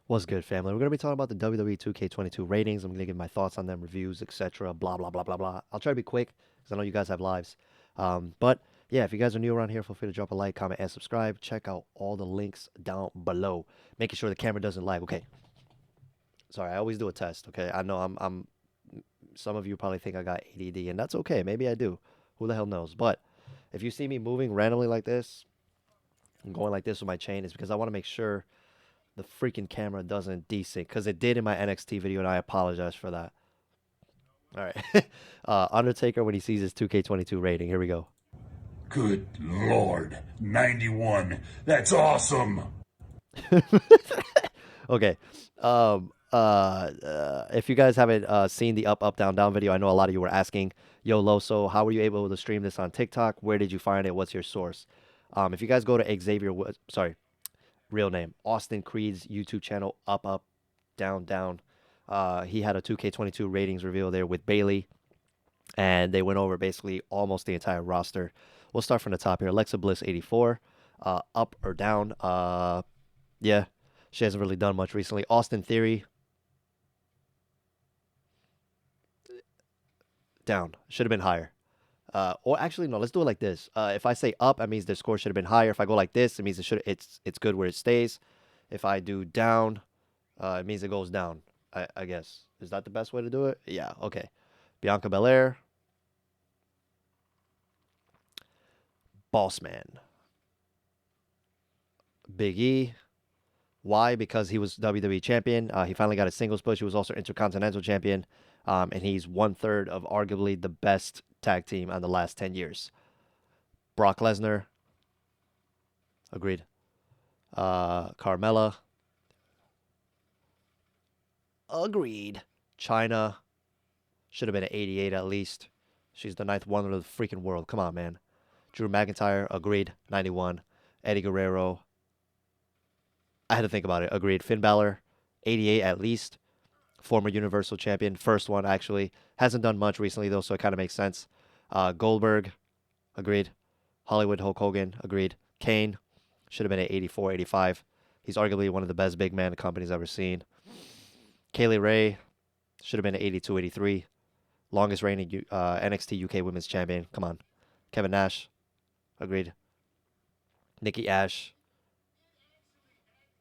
What's good, family? We're gonna be talking about the WWE 2K22 ratings. I'm gonna give my thoughts on them, reviews, etc. Blah blah blah blah blah. I'll try to be quick because I know you guys have lives. But yeah, if you guys are new around here, feel free to drop a like, comment, and subscribe. Check out all the links down below. Making sure the camera doesn't lag. Okay. Sorry, I always do a test. Okay. I know I'm. Some of you probably think I got ADD, and that's okay. Maybe I do. Who the hell knows? But if you see me moving randomly like this, I'm going like this with my chain, is because I want to make sure the freaking camera doesn't desync because it did in my NXT video, and I apologize for that. All right. Undertaker when he sees his 2K22 rating. Here we go. Good Lord. 91. That's awesome. Okay. If you guys haven't seen the up, up, down, down video, I know a lot of you were asking, Yo, Loso, how were you able to stream this on TikTok? Where did you find it? What's your source? If you guys go to sorry, real name, Austin Creed's YouTube channel, up, up, down, down. He had a 2K22 ratings reveal there with Bailey, and they went over basically almost the entire roster. We'll start from the top here. Alexa Bliss, 84. Up or down? Yeah, she hasn't really done much recently. Austin Theory, down. Should have been higher. Or actually, no. Let's do it like this. If I say up, that means the score should have been higher. If I go like this, it means it's good where it stays. If I do down, it means it goes down. I guess is that the best way to do it? Yeah. Okay. Bianca Belair, Boss Man, Big E. Why? Because he was WWE champion. He finally got a singles push. He was also Intercontinental champion. And he's one third of arguably the best tag team on the last 10 years. Brock Lesnar, agreed. Carmella, agreed. China, should have been an 88 at least. She's the ninth wonder of the freaking world. Come on, man. Drew McIntyre, agreed. 91. Eddie Guerrero, I had to think about it. Agreed. Finn Balor, 88 at least. Former Universal Champion. First one, actually. Hasn't done much recently, though, so it kind of makes sense. Goldberg, agreed. Hollywood Hulk Hogan, agreed. Kane, should have been at 84, 85. He's arguably one of the best big man the company's ever seen. Kaylee Ray, should have been at 82, 83. Longest reigning NXT UK Women's Champion. Come on. Kevin Nash, agreed. Nikki Ash,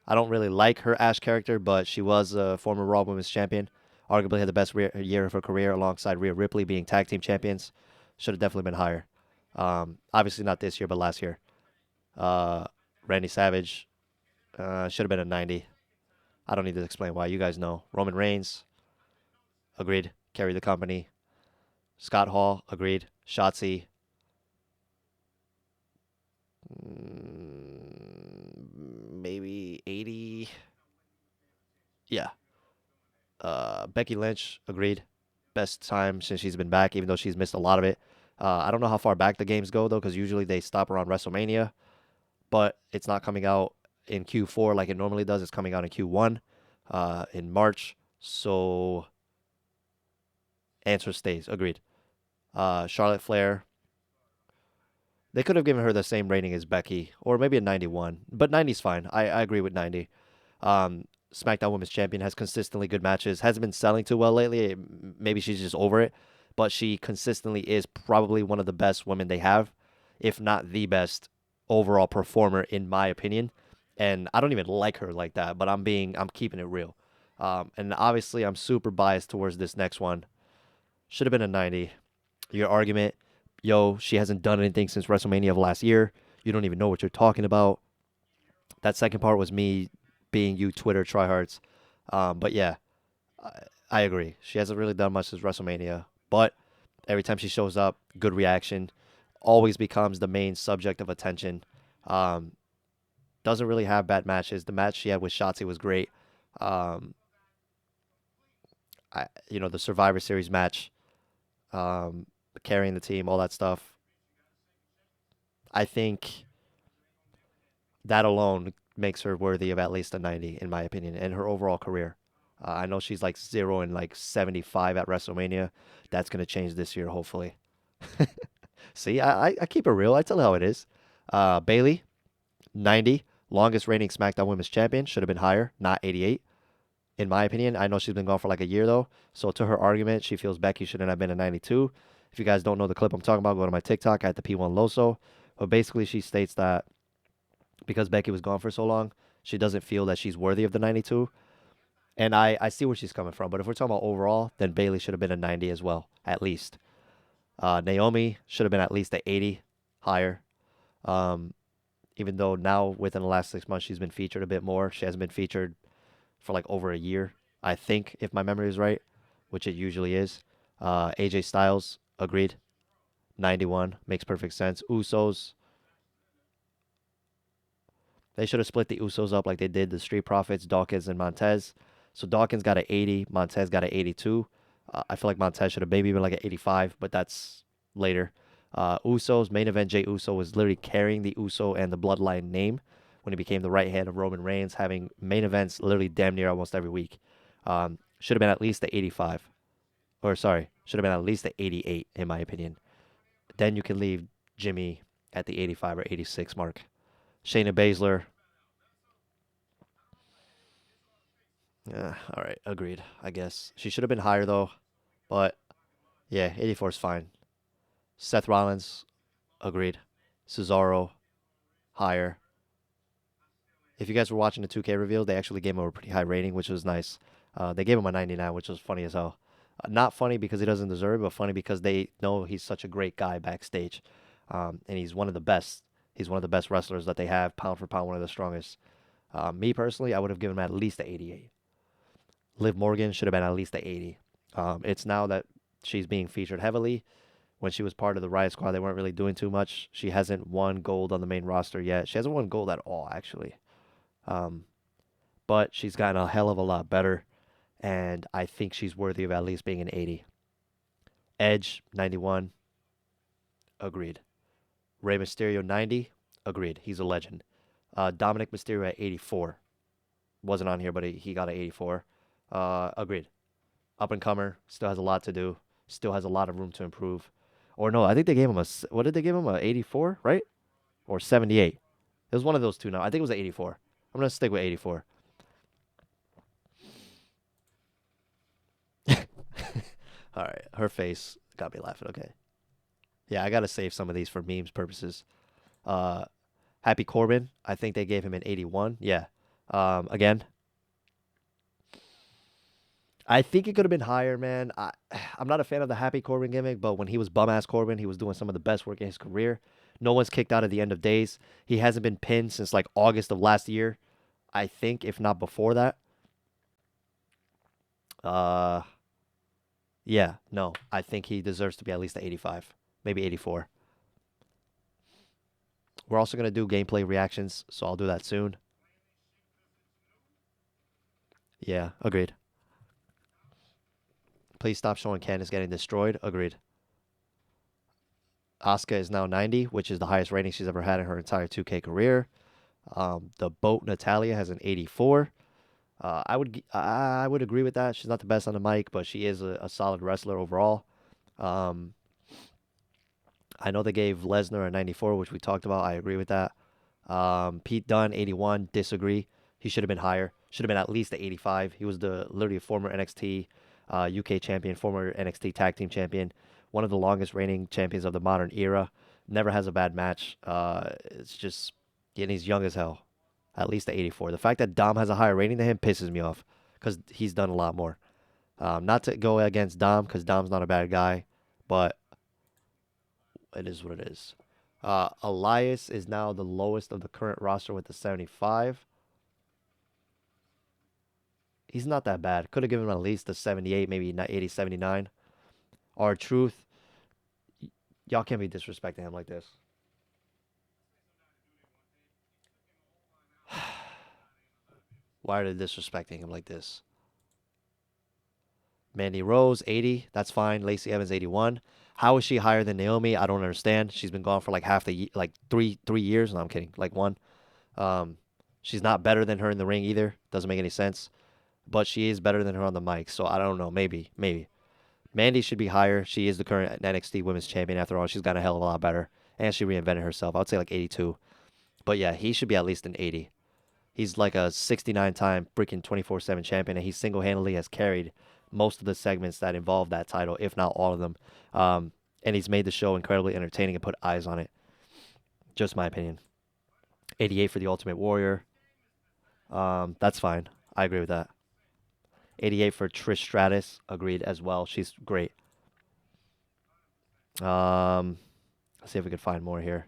I don't really like her Ash character, but she was a former Raw Women's Champion. Arguably had the best year of her career alongside Rhea Ripley being tag team champions. Should have definitely been higher. Obviously not this year, but last year. Uh, Randy Savage should have been a 90. I don't need to explain why. You guys know. Roman Reigns, agreed. Carried the company. Scott Hall, agreed. Shotzi, maybe 80. Yeah. Becky Lynch, agreed. Best time since she's been back, even though she's missed a lot of it. I don't know how far back the games go, though, because usually they stop around WrestleMania, but it's not coming out in Q4 like it normally does. It's coming out in Q1 in March. So, answer stays. Agreed. Charlotte Flair, they could have given her the same rating as Becky, or maybe a 91, but 90's fine. I agree with 90. SmackDown Women's Champion has consistently good matches. Hasn't been selling too well lately. Maybe she's just over it, but she consistently is probably one of the best women they have, if not the best overall performer in my opinion. And I don't even like her like that, but I'm keeping it real. And obviously I'm super biased towards this next one. Should have been a 90. Your argument, yo, she hasn't done anything since WrestleMania of last year. You don't even know what you're talking about. That second part was me being you Twitter tryhards. But yeah, I agree. She hasn't really done much since WrestleMania, but every time she shows up, good reaction. Always becomes the main subject of attention. Doesn't really have bad matches. The match she had with Shotzi was great. Um, the Survivor Series match, carrying the team, all that stuff. I think that alone makes her worthy of at least a 90, in my opinion, in her overall career. I know she's like 0 and like 75 at WrestleMania. That's going to change this year, hopefully. See, I keep it real. I tell her how it is. Bailey, 90. Longest reigning SmackDown Women's Champion. Should have been higher, not 88. in my opinion. I know she's been gone for like a year though. So to her argument, she feels Becky shouldn't have been a 92. If you guys don't know the clip I'm talking about, go to my TikTok at the P1 Loso. But basically, she states that because Becky was gone for so long, she doesn't feel that she's worthy of the 92. And I see where she's coming from. But if we're talking about overall, then Bailey should have been a 90 as well, at least. Naomi should have been at least a 80 higher. Um, Even though now within the last 6 months she's been featured a bit more. She hasn't been featured for like over a year, I think, if my memory is right, which it usually is. AJ Styles, agreed. 91 makes perfect sense. Usos, they should have split the Usos up like they did the Street Profits, Dawkins and Montez. So Dawkins got an 80, Montez got an 82. I feel like Montez should have maybe been like an 85, but that's later. Usos main event, Jey Uso was literally carrying the Uso and the Bloodline name when he became the right hand of Roman Reigns, having main events literally damn near almost every week. Should have been at least the 85, or sorry, should have been at least the 88 in my opinion. Then you can leave Jimmy at the 85 or 86 mark. Shayna Baszler, yeah, all right, agreed. I guess she should have been higher though, but yeah, 84 is fine. Seth Rollins, agreed. Cesaro, higher. If you guys were watching the 2K reveal, they actually gave him a pretty high rating, which was nice. They gave him a 99, which was funny as hell. Not funny because he doesn't deserve it, but funny because they know he's such a great guy backstage. And he's one of the best. He's one of the best wrestlers that they have, pound for pound, one of the strongest. Me personally, I would have given him at least an 88. Liv Morgan should have been at least an 80. It's now that she's being featured heavily. When she was part of the Riot Squad, they weren't really doing too much. She hasn't won gold on the main roster yet. She hasn't won gold at all, actually. Um, but she's gotten a hell of a lot better, and I think she's worthy of at least being an 80. Edge, 91, agreed. Rey Mysterio, 90, agreed. He's a legend. Dominic Mysterio at 84. Wasn't on here, but he got an 84. Agreed. Up and comer, still has a lot to do, still has a lot of room to improve. Or no, I think they gave him what did they give him? A 84, right? Or 78. It was one of those two now. I think it was an 84. I'm going to stick with 84. All right, her face got me laughing. Okay. Yeah, I got to save some of these for memes purposes. Uh, Happy Corbin, I think they gave him an 81. Yeah. Again, I think it could have been higher, man. I'm not a fan of the Happy Corbin gimmick, but when he was bum ass Corbin, he was doing some of the best work in his career. No one's kicked out at the end of days. He hasn't been pinned since like August of last year, I think, if not before that. Uh, yeah, no, I think he deserves to be at least at 85, maybe 84. We're also gonna do gameplay reactions, so I'll do that soon. Yeah, agreed. Please stop showing Candice getting destroyed. Agreed. Asuka is now 90, which is the highest rating she's ever had in her entire 2K career. The boat Natalia has an 84. I would agree with that. She's not the best on the mic, but she is a solid wrestler overall. Um, I know they gave Lesnar a 94, which we talked about. I agree with that. Pete Dunne, 81. Disagree. He should have been higher. Should have been at least a 85. He was the literally a former NXT UK champion, former NXT Tag Team champion, one of the longest reigning champions of the modern era. Never has a bad match. It's just, and he's young as hell. At least a 84. The fact that Dom has a higher rating than him pisses me off because he's done a lot more. Not to go against Dom because Dom's not a bad guy, but it is what it is. Elias is now the lowest of the current roster with the 75. He's not that bad. Could have given him at least a 78, maybe 80, 79. R-Truth, y'all can't be disrespecting him like this. Why are they disrespecting him like this? Mandy Rose, 80. That's fine. Lacey Evans, 81. How is she higher than Naomi? I don't understand. She's been gone for like half the like three years. No, I'm kidding. Like one. Um, she's not better than her in the ring either. Doesn't make any sense. But she is better than her on the mic. So I don't know. Maybe. Mandy should be higher. She is the current NXT Women's Champion. After all, she's got a hell of a lot better, and she reinvented herself. I would say like 82. But yeah, he should be at least an 80. He's like a 69-time freaking 24/7 champion, and he single-handedly has carried most of the segments that involve that title, if not all of them. And he's made the show incredibly entertaining and put eyes on it. Just my opinion. 88 for the Ultimate Warrior. That's fine. I agree with that. 88 for Trish Stratus. Agreed as well. She's great. Um, let's see if we can find more here.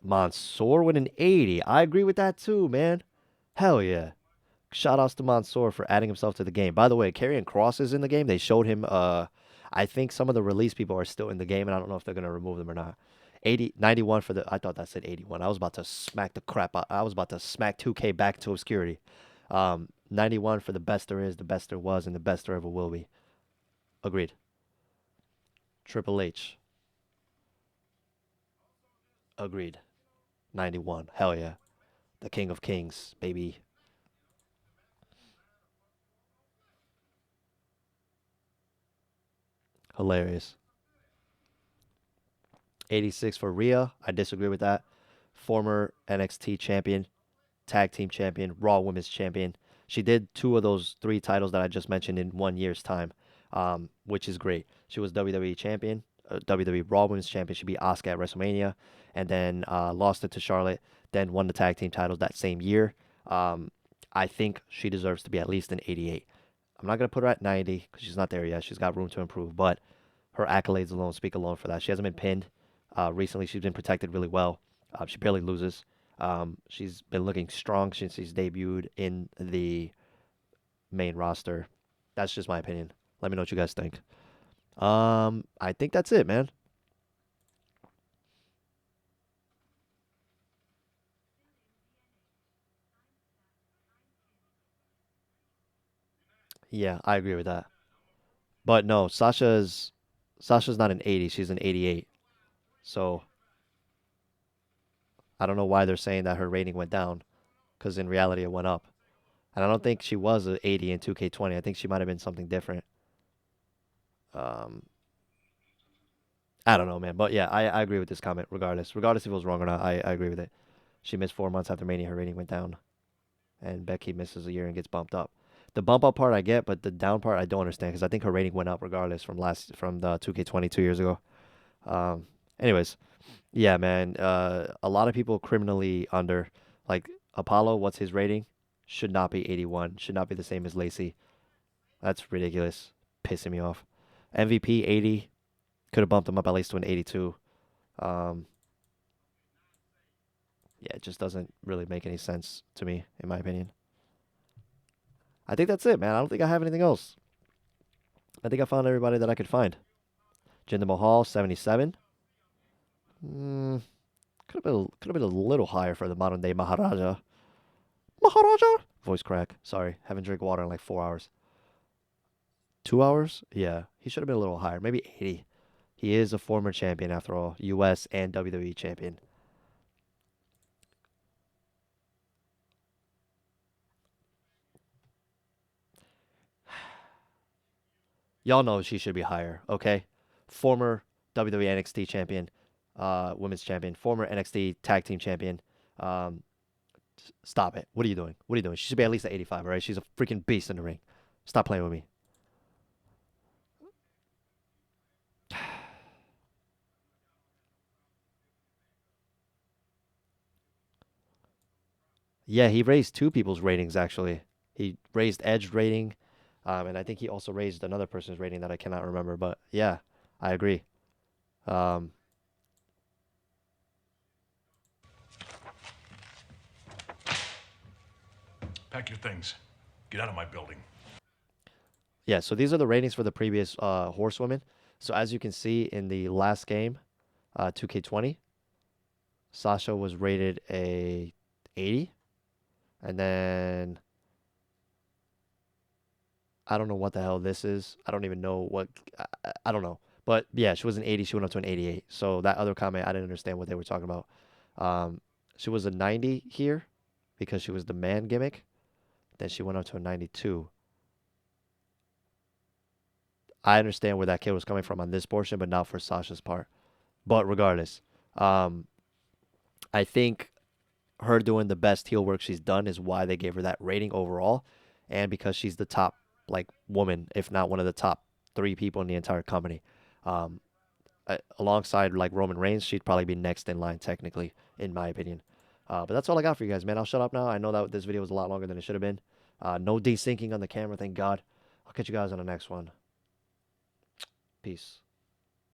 Mansoor with an 80. I agree with that too, man. Hell yeah. Shout outs to Mansoor for adding himself to the game. By the way, Karrion Kross is in the game. They showed him. I think some of the release people are still in the game, and I don't know if they're gonna remove them or not. 80, 91 for the. I thought that said 81. I was about to smack the crap out. I was about to smack 2K back to obscurity. 91 for the best there is, the best there was, and the best there ever will be. Agreed. Triple H. Agreed. 91. Hell yeah. The King of Kings, baby. Hilarious. 86 for Rhea. I disagree with that. Former NXT champion, tag team champion, Raw Women's champion. She did two of those three titles that I just mentioned in 1 year's time, which is great. She was WWE champion, WWE Raw Women's champion. She beat Asuka at WrestleMania, and then lost it to Charlotte. Then won the tag team titles that same year. I think she deserves to be at least an 88. I'm not gonna put her at 90 because she's not there yet. She's got room to improve, but her accolades alone speak alone for that. She hasn't been pinned. Recently, she's been protected really well. She barely loses. She's been looking strong since she's debuted in the main roster. That's just my opinion. Let me know what you guys think. I think that's it, man. Yeah, I agree with that. But no, Sasha's not an 80. She's an 88. So I don't know why they're saying that her rating went down, because in reality it went up. And I don't think she was an 80 in 2K20. I think she might have been something different. Um, I don't know, man. But yeah, I agree with this comment regardless. Regardless if it was wrong or not, I agree with it. She missed 4 months after Mania. Her rating went down. And Becky misses a year and gets bumped up. The bump up part I get, but the down part I don't understand because I think her rating went up regardless from the 2K20 2 years ago. Um, anyways, yeah, man. A lot of people criminally under, like Apollo. What's his rating? Should not be 81. Should not be the same as Lacey. That's ridiculous. Pissing me off. MVP 80. Could have bumped him up at least to an 82. Um, yeah, it just doesn't really make any sense to me, in my opinion. I think that's it, man. I don't think I have anything else. I think I found everybody that I could find. Jinder Mahal, 77. Mm, could have been a little higher for the modern day Maharaja. Maharaja? Voice crack. Sorry. Haven't drank water in like 4 hours. 2 hours? Yeah. He should have been a little higher. Maybe 80. He is a former champion after all. US and WWE champion. Y'all know she should be higher, okay? Former WWE NXT champion, women's champion, former NXT tag team champion. Um, Stop it. What are you doing? What are you doing? She should be at least at 85, all right? She's a freaking beast in the ring. Stop playing with me. Yeah, he raised two people's ratings actually. He raised Edge rating, and I think he also raised another person's rating that I cannot remember. But yeah, I agree. Um, Pack your things. Get out of my building. yeah, so these are the ratings for the previous horsewomen. So as you can see in the last game, 2K20, Sasha was rated a 80, and then I don't know what the hell this is. I don't even know what I don't know. But yeah, she was an 80. She went up to an 88. So that other comment, I didn't understand what they were talking about. Um, she was a 90 here because she was the man gimmick. Then she went up to a 92. I understand where that kid was coming from on this portion, but not for Sasha's part. But regardless, um, I think her doing the best heel work she's done is why they gave her that rating overall, and because she's the top like woman, if not one of the top three people in the entire company. Um, Alongside like Roman Reigns, she'd probably be next in line technically, in my opinion. But that's all I got for you guys, man. I'll shut up now. I know that this video was a lot longer than it should have been. No desyncing on the camera, thank God. I'll catch you guys on the next one. Peace.